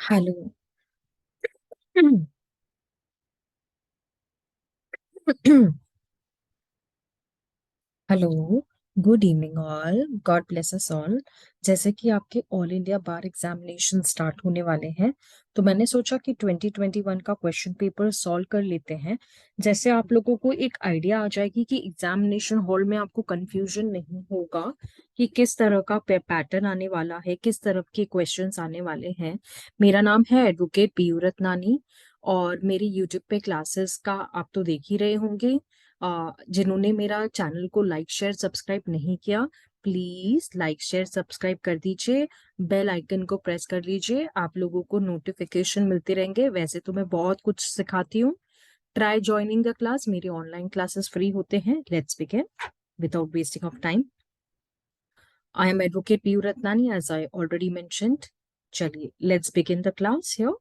Hello. Hello. Good evening all. God bless us all. जैसे कि आपके ऑल इंडिया बार examination start होने वाले हैं, तो मैंने सोचा कि 2021 का क्वेश्चन पेपर सॉल्व कर लेते हैं। जैसे आप लोगों को एक आइडिया आ जाएगी कि एग्जामिनेशन हॉल में आपको कंफ्यूजन नहीं होगा कि किस तरह का पैटर्न आने वाला है, किस तरह के क्वेश्चंस आने वाले हैं। मेरा नाम है एडवोकेट पीयू रत्नानी, और मेरी यूट्यूब पे क्लासेस का आप तो देख ही रहे होंगे। जिन्होंने मेरा चैनल को लाइक शेयर सब्सक्राइब नहीं किया, प्लीज लाइक शेयर सब्सक्राइब कर दीजिए। बेल आइकन को प्रेस कर लीजिए, आप लोगों को नोटिफिकेशन मिलते रहेंगे। वैसे तो मैं बहुत कुछ सिखाती हूँ। ट्राई ज्वाइनिंग द क्लास, मेरी ऑनलाइन क्लासेस फ्री होते हैं। Let's begin without wasting of time. I am advocate Piyu Ratnani, as I already mentioned. चलिए let's begin the class here.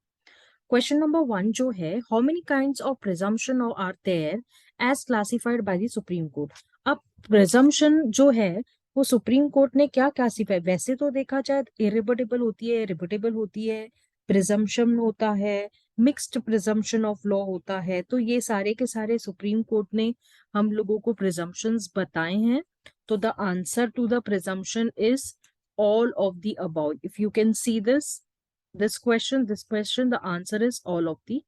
Question number one जो है, how many kinds of presumption are there as classified by the supreme court. अब presumption जो है वो supreme court ने क्या classify, वैसे तो देखा जाए इरिबटेबल होती है, रिबटेबल होती है, प्रिजम्पशन होता है, मिक्स्ड प्रिजम्पशन ऑफ लॉ होता है। तो ये सारे के सारे सुप्रीम कोर्ट ने हम लोगों को प्रिजम्पशंस बताए हैं। तो the answer to the presumption is all of the above. If you can see this question, the answer is all of the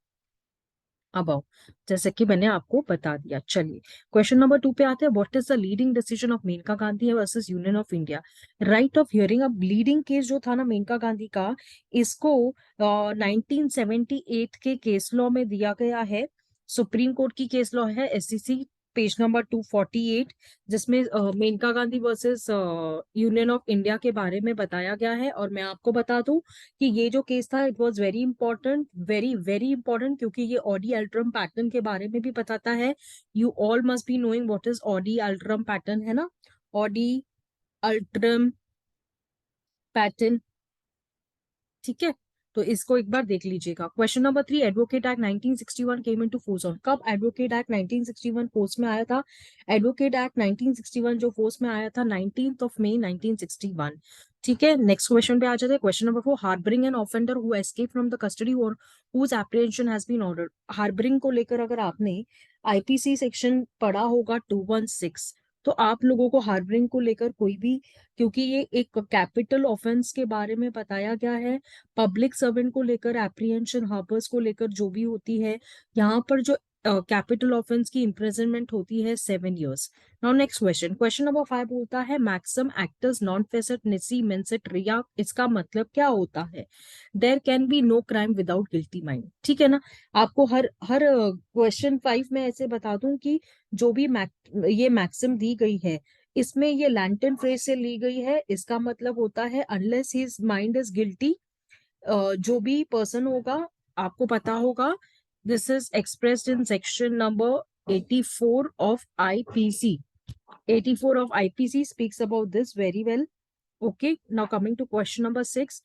above, जैसे कि मैंने आपको बता दिया। चलिए क्वेश्चन नंबर टू पे आते हैं। What is the leading decision of Maneka Gandhi versus union of India, right of hearing. अब लीडिंग केस जो था ना मेनका गांधी का, इसको 1978 के केस लॉ में दिया गया है। सुप्रीम कोर्ट की केस लॉ है एससीसी, पेज नंबर 248, जिसमें Maneka Gandhi versus union of India के बारे में बताया गया है। और मैं आपको बता दूं कि ये जो केस था it was very important, very very important, क्योंकि ये ऑडी अल्ट्रम पैटर्न के बारे में भी बताता है। You all must be knowing what is audi alteram partem, है ना। ऑडी अल्ट्रम पैटर्न, ठीक है। तो इसको एक बार देख लीजिएगा। Question number three, advocate act 1961 came into force on. कब एडवोकेट एक्ट 1961 फोर्स में आया था? एडवोकेट एक्ट 1961 जो फोर्स में आया था 19th ऑफ मई 1961। ठीक है, नेक्स्ट क्वेश्चन पे आ जाते हैं। Question number four, harbouring an offender who escape from the custody और whose apprehension has been ordered. Harbouring को लेकर अगर आपने आईपीसी सेक्शन पढ़ा होगा 216, तो आप लोगों को हार्बरिंग को लेकर कोई भी, क्योंकि ये एक कैपिटल ऑफेंस के बारे में बताया गया है। पब्लिक सर्वेंट को लेकर एप्रीहेंशन, हार्पर्स को लेकर जो भी होती है, यहाँ पर जो कैपिटल ऑफेंस की इम्प्रिजनमेंट होती है 7 years। Now next question, question number 5 बोलता है मैक्सिम एक्टर्स नॉन फेसेट निसी मेंसेट रिया, इसका मतलब क्या होता है? There can be no crime without guilty mind. ठीक है ना। आपको हर हर क्वेश्चन 5 में ऐसे बता दूं कि जो भी ये मैक्सिम दी गई है, इसमें ये लैंटन फ्रेज से ली गई है। इसका मतलब होता है unless his mind is guilty, जो भी पर्सन होगा, आपको पता होगा, this is expressed in section number 84 of IPC. 84 of IPC speaks about this very well. Okay, now coming to question number 6,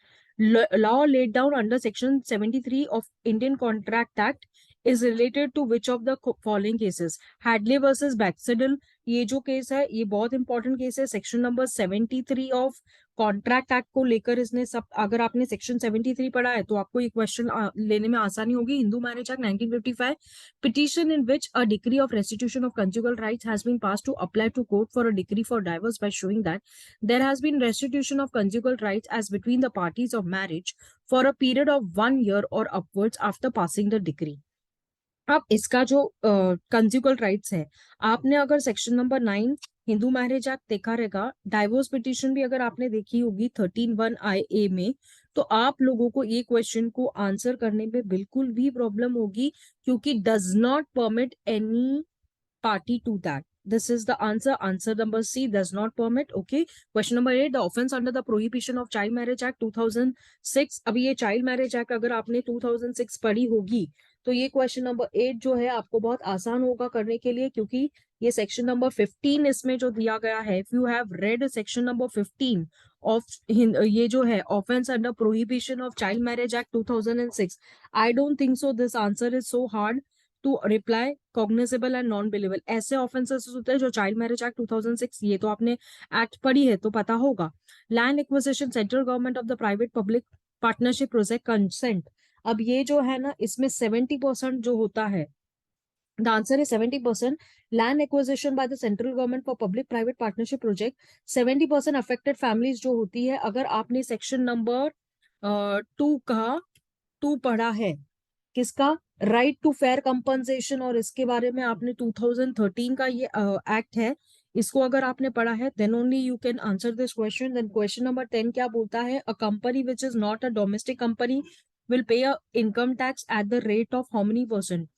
law laid down under section 73 of Indian Contract Act is related to which of the following cases? Hadley versus Baxendale, ये जो case है ये बहुत important case है। Section number 73 of contract act को लेकर इसने सब, अगर आपने सेक्शन 73 पढ़ा है तो आपको ये क्वेश्चन लेने में आसानी होगी। Hindu marriage act 1955, petition in which a decree of restitution of conjugal rights has been passed to apply to court for a decree for divorce by showing that there has been restitution of conjugal rights as between the parties of marriage for a period of 1 year or upwards after passing the decree। अब इसका जो कंज्यूगल rights है, आपने अगर section number 9 Hindu marriage act देखा रहेगा, divorce petition भी अगर आपने देखी होगी 13(1)(IA) में, तो आप लोगों को ये क्वेश्चन को आंसर करने में बिल्कुल भी प्रॉब्लम होगी, क्योंकि does not permit any party to that. This is the answer. Answer number C, does not permit. Okay. Question number 8, the offense under the Prohibition of Child Marriage Act 2006। अभी ये child marriage act अगर आपने 2006 पढ़ी होगी, तो ये question number 8 जो है आपको बहुत आसान होगा करने के लिए, क्योंकि ये सेक्शन नंबर 15 इसमें जो दिया गया है, if you have read section number 15 of ये जो है offence under prohibition of child marriage act 2006, I don't think so this answer is so hard to reply. Cognizable and non bailable ऐसे offences होते हैं जो चाइल्ड मैरिज एक्ट 2006, ये तो आपने एक्ट पढ़ी है तो पता होगा। Land acquisition, central government of the private public partnership project consent. अब ये जो है ना, इसमें 70% जो होता है, the answer is 70%। Land acquisition by the central government for public private partnership project, 70% affected families जो होती है। अगर आपने सेक्शन नंबर 2 का 2 पढ़ा है, किसका, राइट टू फेयर कंपनसेशन, और इसके बारे में आपने 2013 का ये एक्ट है, इसको अगर आपने पढ़ा है, then only you can answer this question. Then question number 10 क्या बोलता है, a company which is not a domestic company will pay a income tax at the rate of how many percent.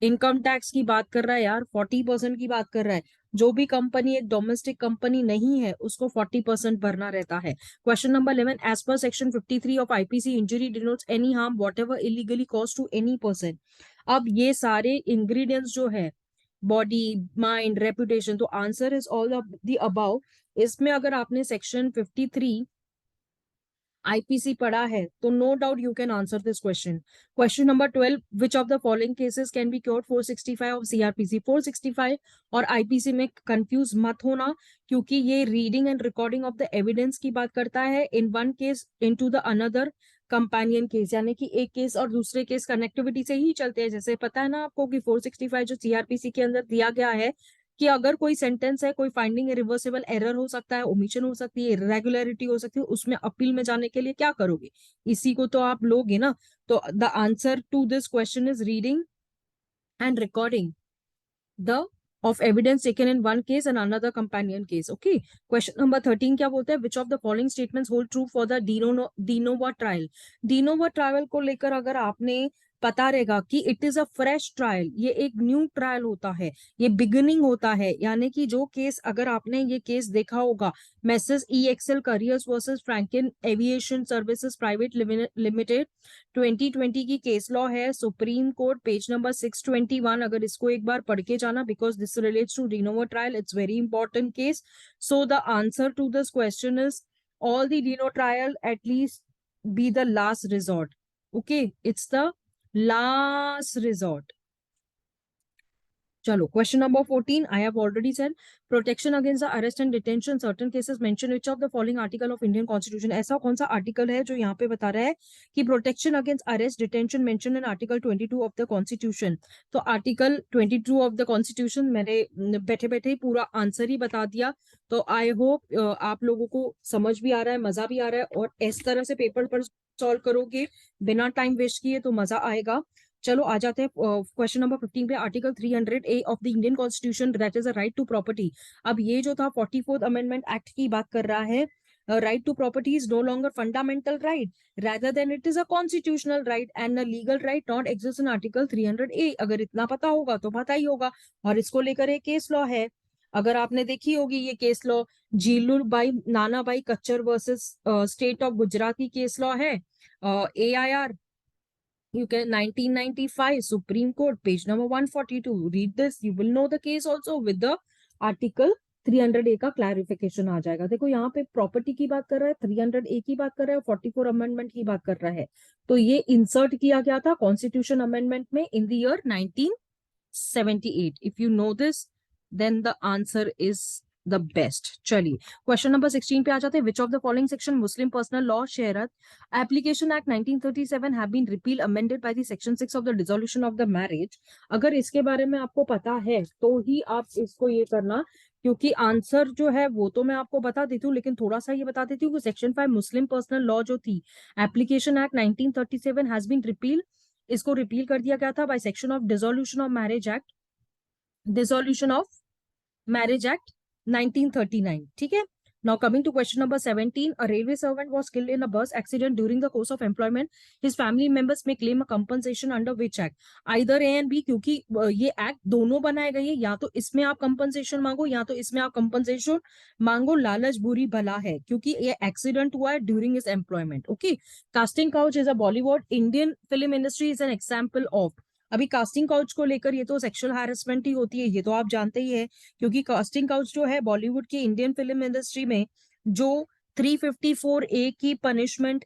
Income tax की बात कर रहा है यार, 40% की बात कर रहा है। जो भी कंपनी एक डोमेस्टिक कंपनी नहीं है, उसको 40% भरना रहता है। Question number 11, as per section 53 of IPC, injury denotes any harm whatever illegally cause to any person. अब ये सारे इंग्रेडिएंट्स जो है, बॉडी, माइंड, रेपुटेशन, तो answer is all the above. इसमें अगर आपने सेक्शन 53 आईपीसी पढ़ा है, तो no doubt you can answer this question. Question number 12, which of the following cases can be cured 465 of CrPC. 465 और आईपीसी में कंफ्यूज मत होना, क्योंकि ये reading and recording of the evidence की बात करता है। In one case into the another companion case, यानी कि एक केस और दूसरे केस कनेक्टिविटी से ही चलते हैं। जैसे पता है ना आपको कि 465 जो सीआरपीसी के अंदर दिया गया है, कि अगर कोई सेंटेंस है, कोई फाइंडिंग रिवर्सिबल एरर हो सकता है, ओमिशन हो सकती है, इरेगुलरिटी हो सकती है, उसमें अपील में जाने के लिए क्या करोगे, इसी को तो आप लोगे ना। तो the answer to this question is reading and recording the of evidence taken in one case and another companion case. Okay. Question number 13 क्या बोलता है, which of the following statements hold true for the DINOVA trial। DINOVA trial को लेकर अगर आपने पता रहेगा कि it is a fresh trial, ये एक न्यू ट्रायल होता है, ये बिगिनिंग होता है। यानी कि जो केस, अगर आपने ये केस देखा होगा, messrs EXL carriers versus Franklin aviation services private limited, 2020 की केस लॉ है, सुप्रीम कोर्ट, पेज नंबर 621। अगर इसको एक बार पढ़ के जाना, because this relates to de novo trial, it's very important case. So the answer to this question is all the de novo trial at least be the last resort. Okay, it's the last resort. चलो, question number 14, I have already said protection against the arrest and detention certain cases mention which of the following article of Indian constitution. ऐसा कौन सा article है जो यहाँ पे बता रहा है कि protection against arrest detention mention in article 22 of the constitution. तो आर्टिकल 22 ऑफ द कॉन्स्टिट्यूशन मैंने बैठे बैठे ही पूरा आंसर ही बता दिया। तो आई होप आप लोगों को समझ भी आ रहा है, मजा भी आ रहा है, और इस तरह से पेपर पर सॉल्व करोगे बिना टाइम वेस्ट किए तो मजा आएगा। चलो आ जाते हैं क्वेश्चन नंबर 15 पे। Article 300A of the Indian constitution, that is a right to property. अब ये जो था 44th अमेंडमेंट एक्ट की बात कर रहा है। Right to property is no longer fundamental right rather than it is a constitutional right and a legal right not exist in article 300A। अगर इतना पता होगा तो पता ही होगा। और इसको लेकर एक केस लॉ है, अगर आपने देखी होगी ये case law, Jilu Bai Nana Bai Khachar versus state of Gujarat की केस लॉ है, AIR, you can 1995 Supreme Court, page number 142, read this, you will know the case also with the article 300A का क्लैरिफिकेशन आ जाएगा। देखो यहाँ पे प्रॉपर्टी की बात कर रहा है, 300A की बात कर रहा है, 44 अमेंडमेंट की बात कर रहा है। तो ये इंसर्ट किया गया था कॉन्स्टिट्यूशन अमेंडमेंट में in the year 1978। If you know this then the answer is the best. चलिए, क्वेश्चन नंबर 16 पे आ जाते हैं। Which of the following section Muslim personal law Shariat application act 1937 have been repeal amended by the section 6 of the dissolution of the marriage. अगर इसके बारे में आपको पता है तो ही आप इसको ये करना, क्योंकि आंसर जो है वो तो मैं आपको बता देती हूँ, लेकिन थोड़ा सा ये बता देती हूँ कि सेक्शन 5 मुस्लिम पर्सनल लॉ जो थी, application act 1937 has been repeal, इसको रिपील कर दिया गया था by section of dissolution of marriage act, dissolution of marriage act 1939। ठीक है। Now coming to question number 17, a railway servant was killed in a bus accident during the course of employment. His family members may claim a compensation under which act? Either A and B, क्योंकि ये act दोनों बनाए गए हैं, या तो इसमें आप कंपनसेशन मांगो या तो इसमें आप कंपनसेशन मांगो। लालच बुरी भला है, क्योंकि ये एक्सीडेंट हुआ है during his employment. Okay, casting couch is a Bollywood, Indian film industry is an example of. अभी कास्टिंग काउच को लेकर ये तो सेक्सुअल हैरेसमेंट ही होती है, ये तो आप जानते ही है, क्योंकि कास्टिंग काउच जो है बॉलीवुड की इंडियन फिल्म इंडस्ट्री में जो 354A की पनिशमेंट